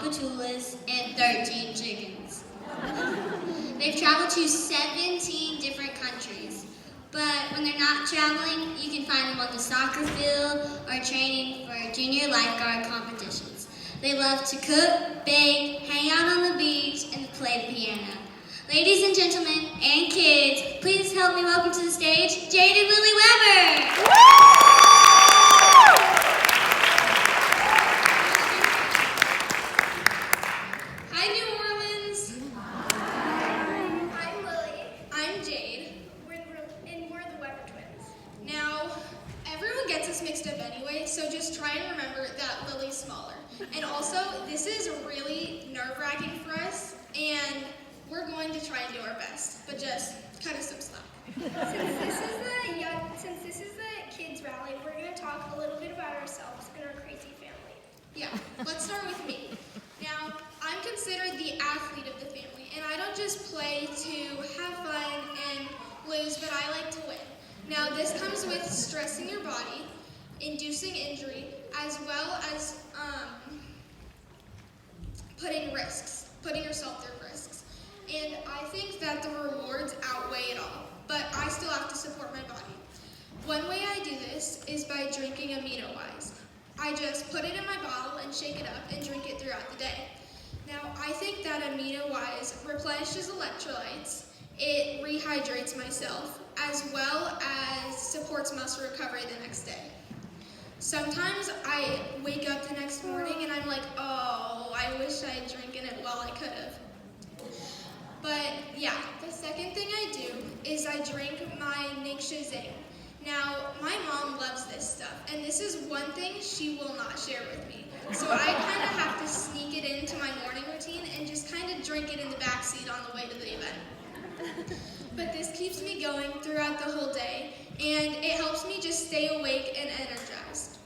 patulas, and 13 chickens. They've traveled to 17 different countries. But when they're not traveling, you can find them on the soccer field or training for junior lifeguard competitions. They love to cook, bake, hang out on the beach, and play the piano. Ladies and gentlemen, and kids, please help me welcome to the stage, Jade Lily Weber! Hi, New Orleans! I'm Lily. I'm Jade. We're the Weber twins. Now, everyone gets us mixed up anyway, so just try and remember that Lily's smaller. And also, this is really nerve-wracking for us, and we're going to try and do our best, but just cut us some slack. Since this is the kids rally, we're going to talk a little bit about ourselves and our crazy family. Yeah, let's start with me. Now, I'm considered the athlete of the family, and I don't just play to have fun and lose, but I like to win. Now, this comes with stressing your body, inducing injury, as well as putting yourself through risks. And I think that the rewards outweigh it all, but I still have to support my body. One way I do this is by drinking Amino Wise. I just put it in my bottle and shake it up and drink it throughout the day. Now, I think that Amino Wise replenishes electrolytes, it rehydrates myself, as well as supports muscle recovery the next day. Sometimes I wake up the next morning and I'm like, oh, I wish I had drinking it while I could have. But yeah, the second thing I do is I drink my Nixia Zing. Now, my mom loves this stuff, and this is one thing she will not share with me. So I kind of have to sneak it into my morning routine and just kind of drink it in the backseat on the way to the event. But this keeps me going throughout the whole day, and it helps me just stay awake and energized.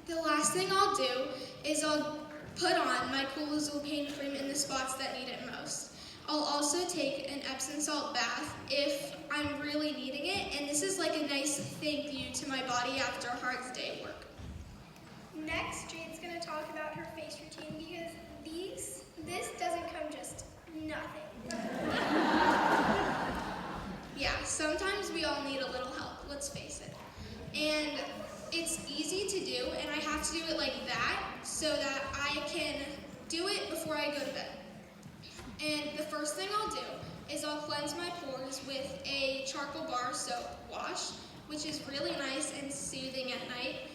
The last thing I'll do is I'll put on my Cool Azul pain cream in the spots that need it most. I'll also take an Epsom salt bath if I'm really needing it, and this is like a nice thank you to my body after a hard day at work. Next, Jade's going to talk about her face routine because this doesn't come just nothing. Yeah, sometimes we all need a little help, let's face it. And it's easy to do, and I have to do it like that so that I can do it before I go to bed. And the first thing I'll do is I'll cleanse my pores with a charcoal bar soap wash, which is really nice and soothing at night.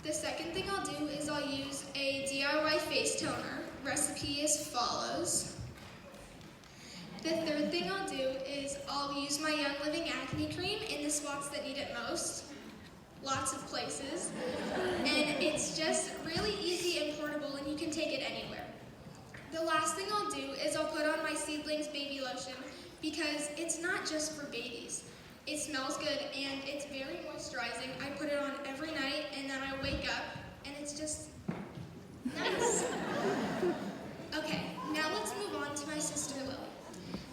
The second thing I'll do is I'll use a DIY face toner. Recipe as follows. The third thing I'll do is I'll use my Young Living acne cream in the spots that need it most. Lots of places. And it's just really easy and portable, and you can take it anywhere. The last thing I'll do is I'll put on my Seedlings baby lotion because it's not just for babies. It smells good and it's very moisturizing. I put it on every night and then I wake up and it's just nice. Okay, now let's move on to my sister Lily.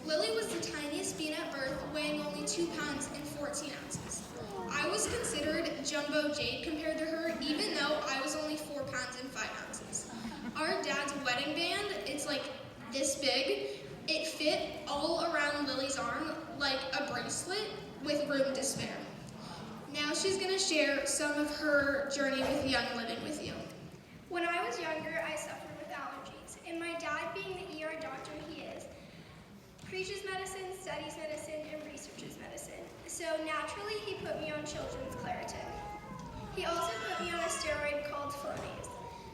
Lily was the tiniest bean at birth, weighing only 2 pounds and 14 ounces. I was considered Jumbo Jade compared to her, even though I was only 4 pounds and 5 ounces. Our dad's wedding band, it's like this big. It fit all around Lily's arm like a bracelet with room to spare. Now she's going to share some of her journey with Young Living with you. When I was younger, I suffered with allergies, and my dad, being the ER doctor he is, preaches medicine, studies medicine, and researches medicine. So naturally, he put me on children's Claritin. He also put me on a steroid called Flonase.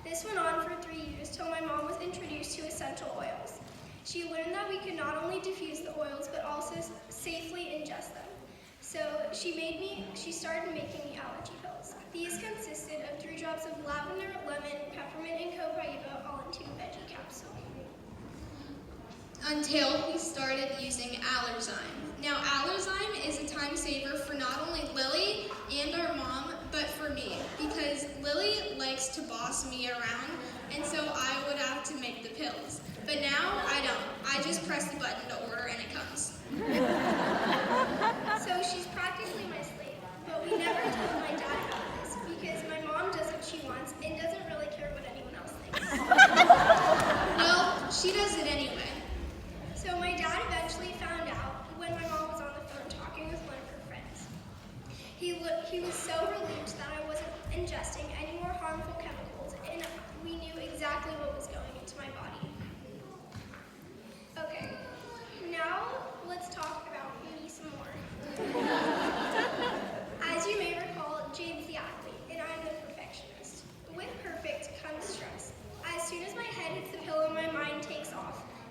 This went on for 3 years till my mom was introduced to essential oils. She learned that we could not only diffuse the oils, but also safely ingest them. So she started making me allergy pills. These consisted of 3 drops of lavender, lemon, peppermint, and copaiba all into a veggie capsule. Until we started using Allerzyme. Now, Allerzyme is a time saver for not only Lily and our mom, but for me, because Lily likes to boss me around, and so I would have to make the pills. But now, I don't. I just press the button to order and it comes. So she's practically my slave, but we never told my dad about this, because my mom does what she wants and doesn't really care what anyone else thinks.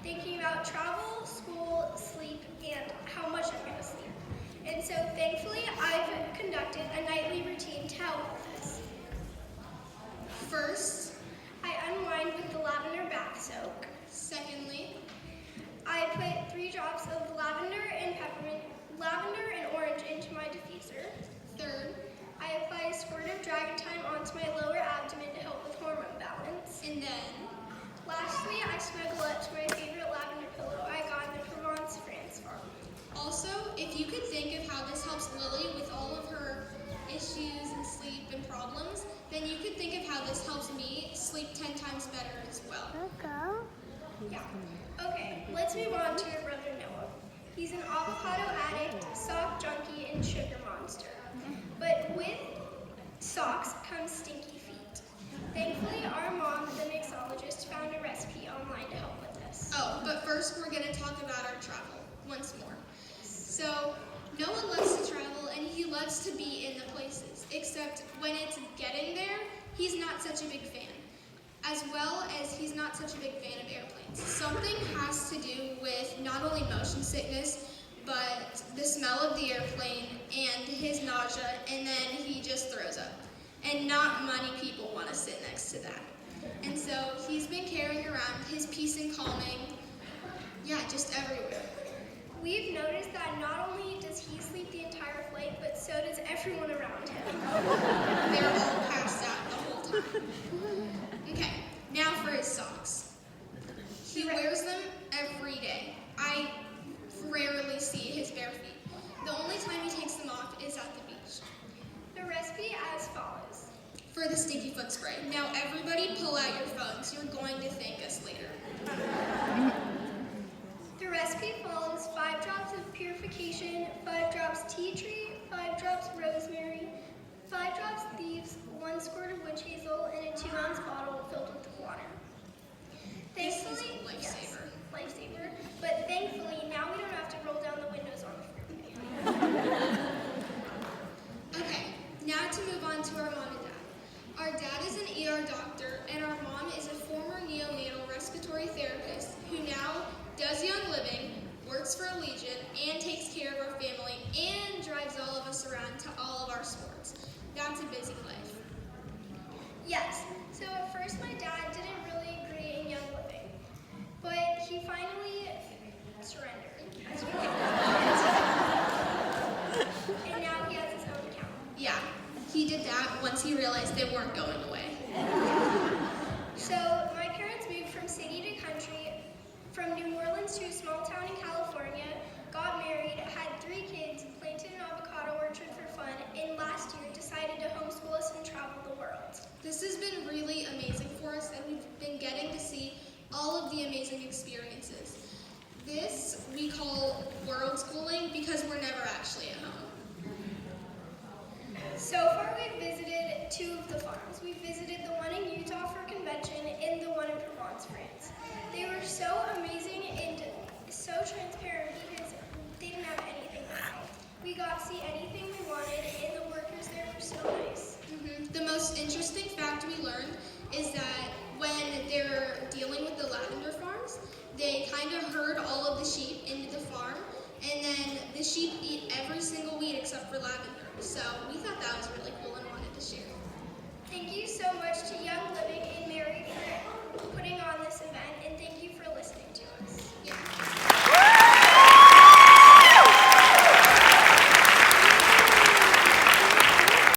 thinking about travel, school, sleep, and how much I'm going to sleep. And so thankfully, I've conducted a nightly routine to help with this. First, I unwind with the lavender bath soak. secondly, I put 3 drops of lavender and orange into my diffuser. third, I apply a squirt of Dragon Time onto my lower abdomen to help with hormone balance. and then, Lastly, I snuggle up to my favorite lavender pillow I got in the Provence, France farm. also, if you could think of how this helps Lily with all of her issues and sleep and problems, then you could think of how this helps me sleep 10 times better as well. Yeah. Okay, let's move on to your brother Noah. He's an avocado addict, sock junkie, and sugar monster. But with socks comes stinky feet. Thankfully, our mom, the mixologist, found a recipe online to help with this. Oh, but first we're going to talk about our travel once more. So, Noah loves to travel and he loves to be in the places, except when it's getting there, he's not such a big fan. As well as he's not such a big fan of airplanes. Something has to do with not only motion sickness, but the smell of the airplane and his nausea, and then he just throws up. And not many people want to sit next to that. And so he's been carrying around his peace and calming, just everywhere. We've noticed that not only does he sleep the entire flight, but so does everyone around him. They're all passed out the whole time. Okay, now for his socks. He wears them every day. I rarely see his bare feet. The only time he takes them off is at the beach. The recipe as follows. For the stinky foot spray. Now everybody pull out your phones. You're going to thank us later. The recipe follows 5 drops of purification, 5 drops tea tree, 5 drops rosemary, 5 drops thieves, 1 squirt of witch hazel, and a 2-ounce bottle filled with water. This is Thankfully, a lifesaver. yes, lifesaver. But thankfully, now we don't have to roll down the windows on the freeway. Okay, now to move on to our mom and dad. Our dad is an ER doctor, and our mom is a former neonatal respiratory therapist who now does Young Living, works for Allegiant, and takes care of our family, and drives all of us around to all of our sports. That's a busy life. Yes, so at first my dad didn't really agree in Young Living, but he finally surrendered, as we know. And now he has his own account. Yeah, he did that once he realized they weren't going away. So my parents moved from city to country, from New Orleans to a small town in California, got married, had 3 kids, planted an avocado orchard for fun, and last year decided to homeschool us and travel the world. This has been really amazing for us, and we've been getting to see all of the amazing experiences. This we call world schooling because we're never actually at home. So far we've visited 2 of the farms. We visited the one in Utah for convention and the one in Provence, France. They were so amazing and so transparent because they didn't have anything to say. We got to see anything we wanted and the workers there were so nice. The most interesting fact we learned is that when they're dealing with the lavender farms, they kind of herd all of the sheep in